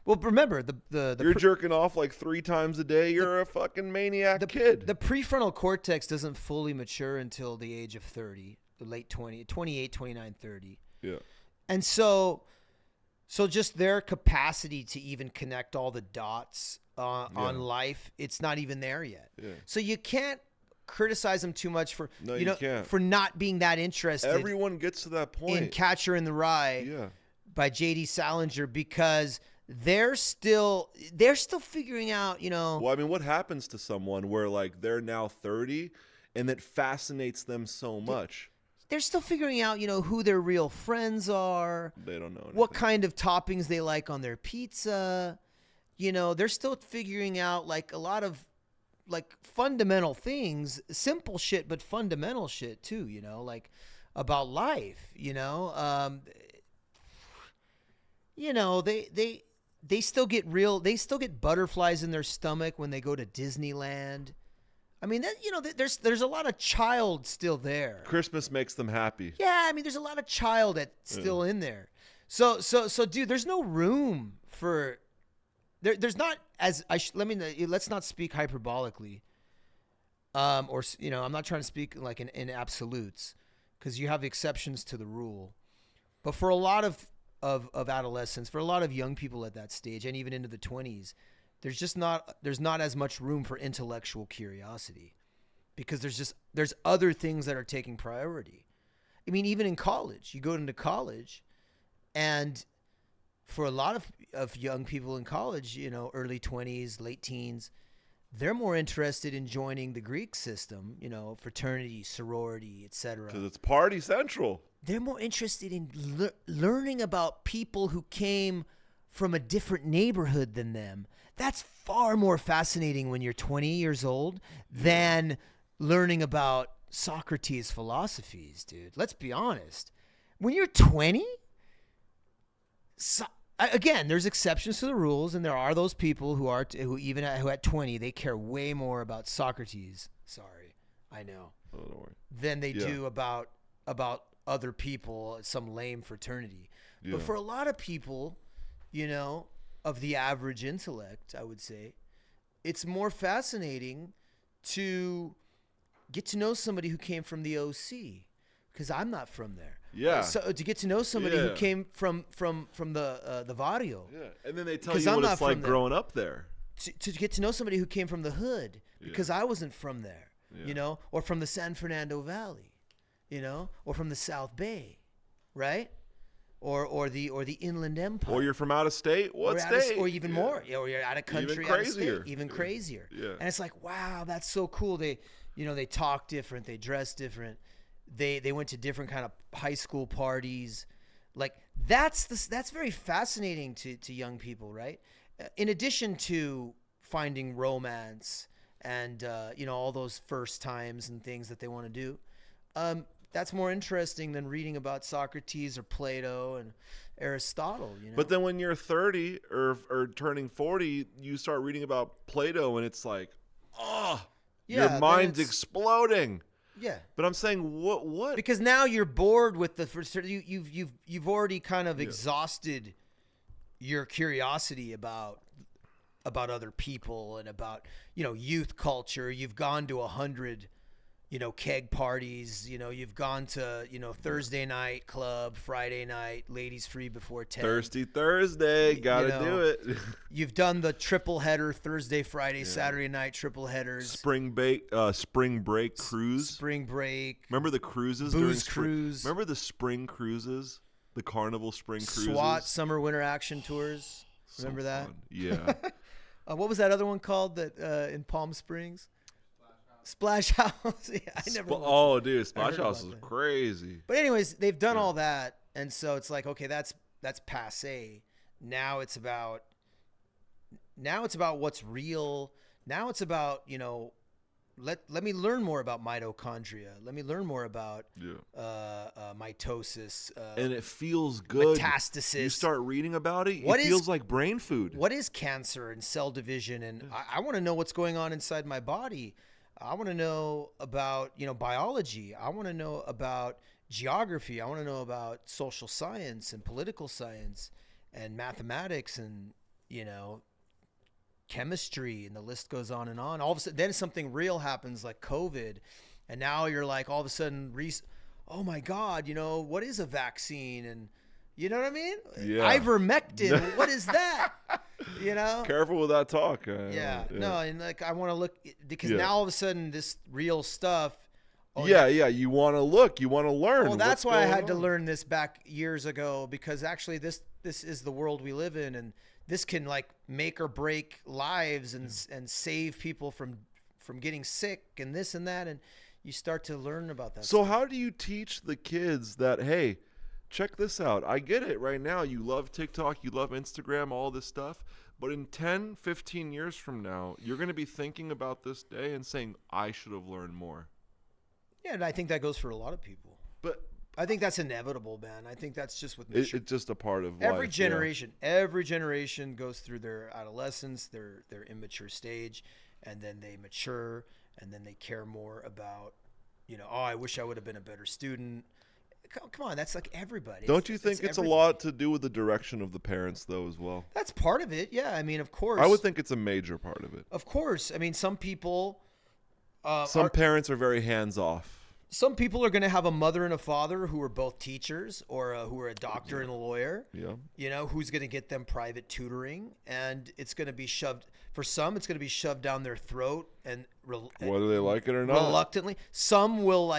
Well, remember you're jerking off like 3 times a day. You're a fucking maniac kid. The prefrontal cortex doesn't fully mature until the age of 30, the late 28, 29, 30. Yeah. And so just their capacity to even connect all the dots on life, it's not even there yet. Yeah. So you can't criticize them too much for can't. for not being that interested. Everyone gets to that point in Catcher in the Rye by J.D. Salinger, because they're still figuring out, Well, I mean, what happens to someone where like they're now 30 and it fascinates them so much? They're still figuring out, who their real friends are. They don't know anything. What kind of toppings they like on their pizza. They're still figuring out like a lot of like fundamental things, simple shit, but fundamental shit too, like about life, they still get butterflies in their stomach when they go to Disneyland. I mean, there's a lot of child still there. Christmas makes them happy. Yeah, I mean, there's a lot of child still in there. So, dude, there's no room for there's not let's not speak hyperbolically. I'm not trying to speak like in absolutes, because you have exceptions to the rule. But for a lot of adolescents, for a lot of young people at that stage, and even into the 20s, there's not as much room for intellectual curiosity, because there's other things that are taking priority. I mean, even in college, you go into college, and for a lot of young people in college, early 20s, late teens, they're more interested in joining the Greek system, fraternity, sorority, etc. Because it's party central. They're more interested in learning about people who came from a different neighborhood than them. That's far more fascinating when you're 20 years old than learning about Socrates' philosophies, dude. Let's be honest. When you're 20, again, there's exceptions to the rules, and there are those people who at 20 they care way more about Socrates. Sorry, I know. Oh, don't worry. Than they do about other people, some lame fraternity. Yeah. But for a lot of people, of the average intellect, I would say, it's more fascinating to get to know somebody who came from the OC, because I'm not from there. Yeah. So to get to know somebody who came from the barrio. Yeah. And then they tell you what it's like growing up there. To get to know somebody who came from the hood, because I wasn't from there, or from the San Fernando Valley, or from the South Bay, right? Or the Inland Empire. Or you're from out of state? What state? Or even more. Or you're out of country, even out of crazier. state. Even crazier. Yeah. And it's like, wow, that's so cool. They talk different. They dress different. They went to different kind of high school parties. Like that's very fascinating to young people, right? In addition to finding romance and all those first times and things that they want to do. That's more interesting than reading about Socrates or Plato and Aristotle. But then when you're 30 or turning 40, you start reading about Plato, and it's like, your mind's exploding. Yeah. But I'm saying, what? Because now you're bored with you've already kind of exhausted your curiosity about other people and about youth culture. You've gone to 100 keg parties, you've gone to, Thursday night club, Friday night, ladies free before 10. Thirsty Thursday, gotta do it. You've done the triple header, Thursday, Friday, Saturday night triple headers. Spring break cruise. Spring break. Remember the cruises? Booze cruise. Remember the spring cruises? The carnival spring cruises? SWAT, summer winter action tours. Remember that? Fun. Yeah. What was that other one called that in Palm Springs? Splash House. Yeah, I never. Dude, Splash House is crazy. But anyways, they've done all that, and so it's like, okay, that's passé. Now it's about what's real. Now it's about let me learn more about mitochondria. Let me learn more about mitosis. And it feels good. Metastasis. You start reading about it. It feels like brain food. What is cancer and cell division? And I want to know what's going on inside my body. I want to know about, biology. I want to know about geography. I want to know about social science and political science and mathematics and, chemistry, and the list goes on and on. All of a sudden, then something real happens like COVID. And now you're like, all of a sudden, oh my God, what is a vaccine? And you know what I mean? Yeah. Ivermectin. What is that? Careful with that talk. Yeah. No, and I want to look, because now all of a sudden this real stuff. You want to look, you want to learn. Well, that's why I had to learn this back years ago, because actually this is the world we live in, and this can make or break lives and save people from getting sick and this and that, and you start to learn about that. So how do you teach the kids that, hey, check this out. I get it right now. You love TikTok, you love Instagram, all this stuff. But in 10, 15 years from now, you're going to be thinking about this day and saying, I should have learned more. Yeah, and I think that goes for a lot of people. But I think that's inevitable, man. I think that's just it's just a part of every life. Every generation goes through their adolescence, their immature stage, and then they mature, and then they care more about, I wish I would have been a better student. Come on, that's like everybody. Don't you think it's a lot to do with the direction of the parents, though, as well? That's part of it, yeah. I mean, of course. I would think it's a major part of it. Of course. I mean, some people... some parents are very hands-off. Some people are going to have a mother and a father who are both teachers, or who are a doctor and a lawyer. Yeah. Who's going to get them private tutoring, and it's going to be shoved. For some, it's going to be shoved down their throat, and whether they like it or not, reluctantly. Some will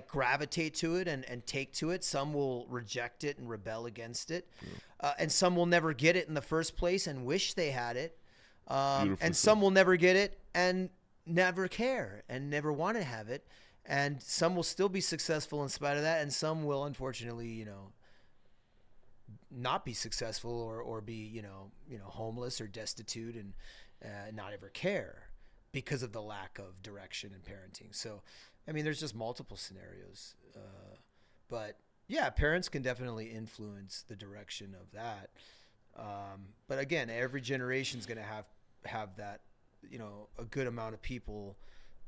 gravitate to it and take to it. Some will reject it and rebel against it, and some will never get it in the first place and wish they had it. And some will never get it and never care and never want to have it. And some will still be successful in spite of that, and some will, unfortunately, not be successful or be, homeless or destitute and not ever care because of the lack of direction in parenting. So, I mean, there's just multiple scenarios. But yeah, parents can definitely influence the direction of that. But again, every generation is going to have that, a good amount of people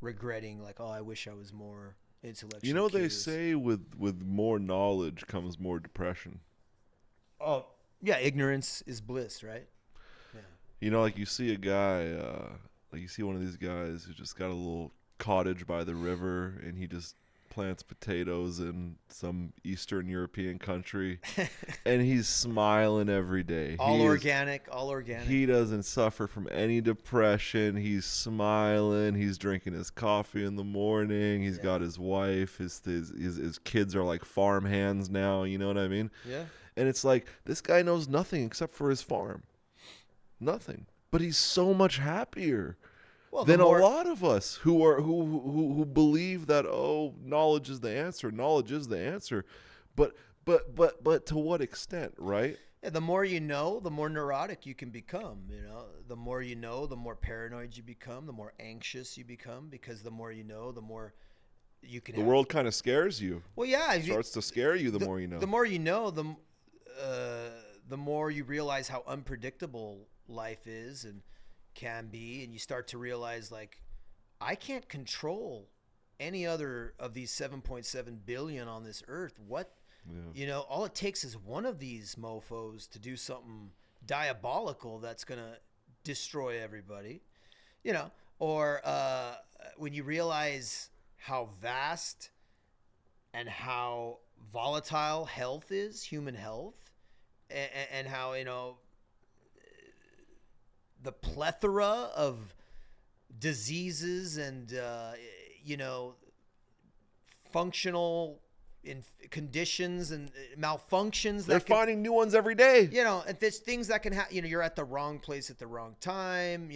regretting, I wish I was more intellectual. They say with more knowledge comes more depression. Oh, yeah, ignorance is bliss, right? Yeah. You see a guy, you see one of these guys who just got a little cottage by the river, and he just plants potatoes in some Eastern European country, and he's smiling every day. All organic. He doesn't suffer from any depression. He's smiling. He's drinking his coffee in the morning. He's got his wife. His kids are like farm hands now. You know what I mean? Yeah. And it's like, this guy knows nothing except for his farm. Nothing. But he's so much happier than a lot of us who believe that, knowledge is the answer. Knowledge is the answer. But to what extent, right? Yeah, the more you know, the more neurotic you can become. The more you know, the more paranoid you become, the more anxious you become, because the more you know, the more you can. The world kind of scares you. Well, yeah, it starts to scare you the more you know. The more you know, the more you realize how unpredictable life is and can be, and you start to realize, I can't control any other of these 7.7 billion on this earth. All it takes is one of these mofos to do something diabolical that's gonna destroy everybody, or when you realize how vast and how volatile health is, human health, and how the plethora of diseases and functional conditions and malfunctions. They're finding new ones every day. And there's things that can happen. You're at the wrong place at the wrong time.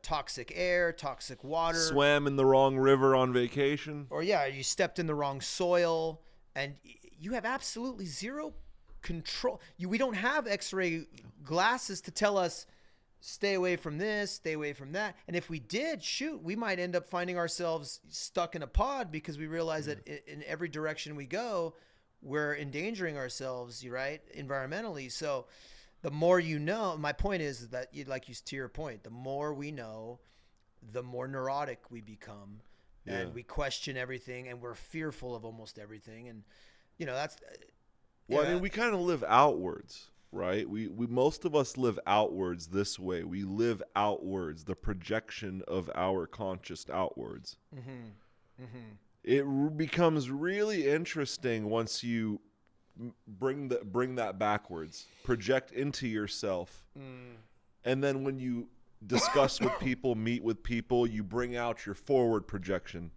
Toxic air, toxic water. Swam in the wrong river on vacation. Or you stepped in the wrong soil, and you have absolutely zero control. We don't have X-ray glasses to tell us stay away from this, stay away from that. And if we did, shoot, we might end up finding ourselves stuck in a pod because we realize that in every direction we go, we're endangering ourselves, right? Environmentally. So the more you know, my point is that to your point, the more we know, the more neurotic we become, and we question everything, and we're fearful of almost everything. And, that's, well, I mean, we kind of live outwards, right? We most of us live outwards this way. We live outwards, the projection of our conscious outwards. It becomes really interesting once you bring that backwards, project into yourself. And then when you discuss with people, meet with people, you bring out your forward projection.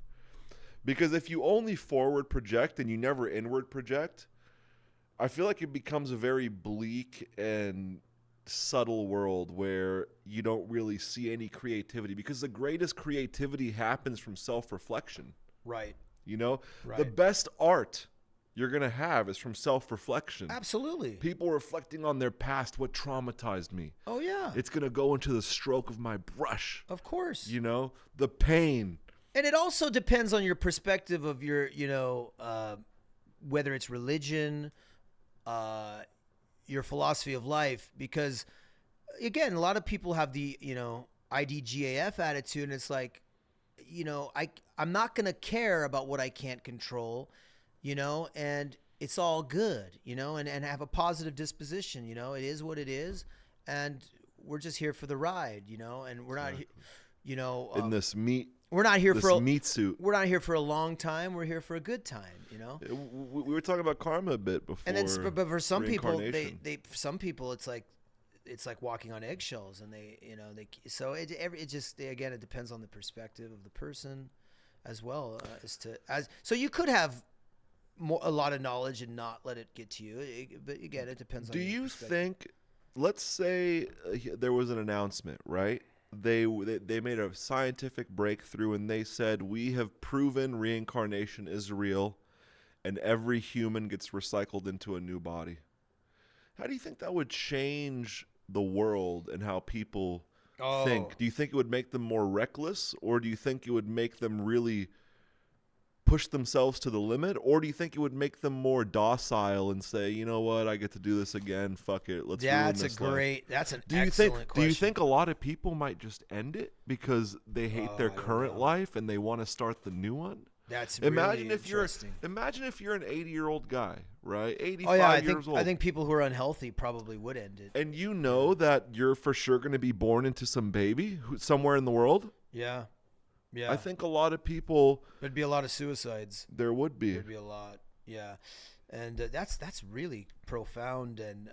Because if you only forward project and you never inward project, I feel like it becomes a very bleak and subtle world where you don't really see any creativity, because the greatest creativity happens from self-reflection. Right. The best art you're going to have is from self-reflection. Absolutely. People reflecting on their past, what traumatized me. Oh, yeah. It's going to go into the stroke of my brush. Of course. The pain. And it also depends on your perspective of your, whether it's religion, your philosophy of life, because, again, a lot of people have the, IDGAF attitude, and it's like, I'm not going to care about what I can't control, and it's all good, and have a positive disposition, it is what it is, and we're just here for the ride, and we're not, in this meat. We're not here for a meat suit. We're not here for a long time. We're here for a good time, We were talking about karma a bit before. And then, but for some people, for some people, it's like walking on eggshells, and so it just again, it depends on the perspective of the person, as well so you could have a lot of knowledge and not let it get to you, but again, it depends on. Do you think? Let's say there was an announcement, right? They made a scientific breakthrough, and they said, we have proven reincarnation is real, and every human gets recycled into a new body. How do you think that would change the world and how people think? Do you think it would make them more reckless, or do you think it would make them really push themselves to the limit, or do you think it would make them more docile and say, you know what, I get to do this again, fuck it, let's ruin this life? That's an excellent question. Do you think a lot of people might just end it because they hate their current life and they want to start the new one? That's really interesting. Imagine if you're an 80-year-old guy, right? 85 years old. I think people who are unhealthy probably would end it. And that you're for sure going to be born into some baby somewhere in the world? Yeah. Yeah. I think a lot of people. There'd be a lot of suicides. There would be. There'd be a lot. Yeah. And that's really profound and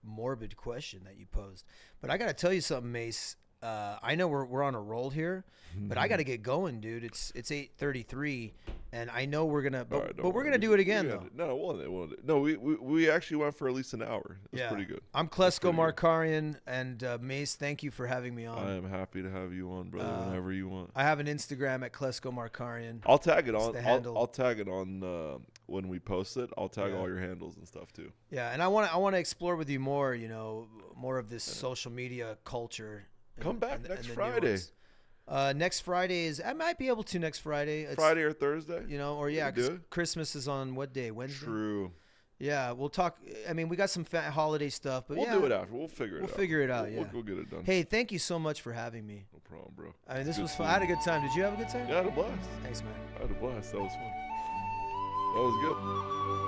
morbid question that you posed. But I got to tell you something, Mace. I know we're on a roll here, but I got to get going, dude. It's 8:33, and I know we're gonna, but we're gonna do it again though. No, we actually went for at least an hour. That's pretty good. I'm Klesko Markarian, and Mace, thank you for having me on. I am happy to have you on, brother. Whenever you want. I have an Instagram at Klesko Markarian. I'll tag it on. I'll tag it on when we post it. I'll tag all your handles and stuff too. Yeah, and I want to explore with you more. More of this social media culture. Come back next Friday. Next Friday is, I might be able to next Friday. It's, Friday or Thursday? Because Christmas is on what day? Wednesday? True. Yeah, we'll talk. I mean, we got some holiday stuff, but we'll do it after. We'll figure it out. We'll get it done. Hey, thank you so much for having me. No problem, bro. I mean, this was fun. I had a good time. Did you have a good time? Yeah, I had a blast. Thanks, man. I had a blast. That was fun. That was good.